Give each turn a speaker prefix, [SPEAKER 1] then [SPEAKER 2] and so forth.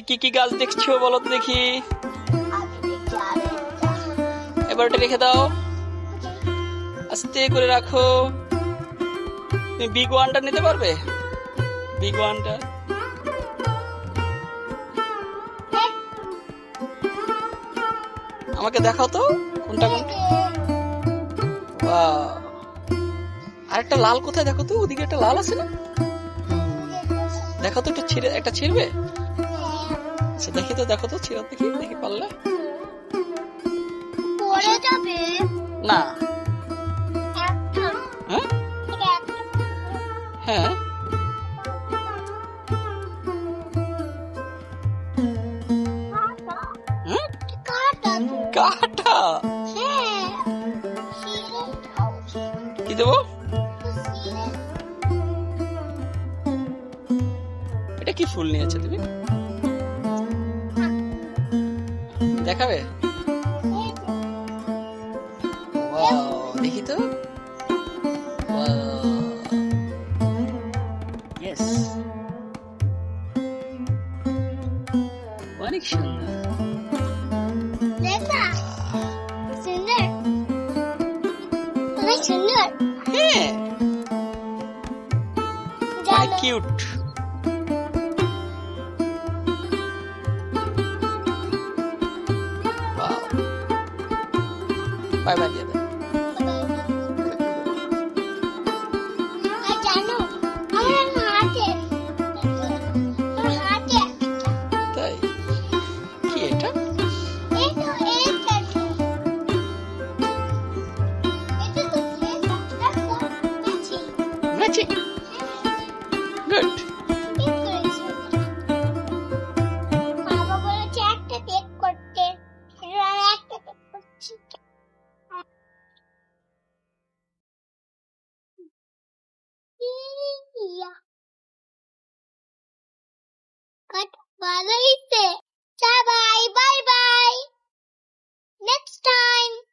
[SPEAKER 1] কি কি গাছ দেখছো বলো তো দেখি। এবার ওটা রেখে দাও, আস্তে করে রাখো। তুমি বিগ ওয়ানটা নিতে পারবে? বিগ ওয়ানটা আমাকে দেখাও তো, কোনটা কোনটা। আরেকটা লাল কোথায় দেখো তো, ওদিকে একটা লাল আছে না, দেখো তো, একটা ছিড়বে। আচ্ছা দেখি তো, দেখো তো ছিড়া, দেখি দেখি পারলে না। হ্যাঁ কাটা কি দেবো? এটা কি ফুল নিয়েছো তুমি, দেখাবে? দেখি তো। অনেক সুন্দর, হ্যাঁ অনেক কিউট। বাই বাই দিয়ে দাও। তাই কি এটা? Matching, good.
[SPEAKER 2] Bye bye. Next time.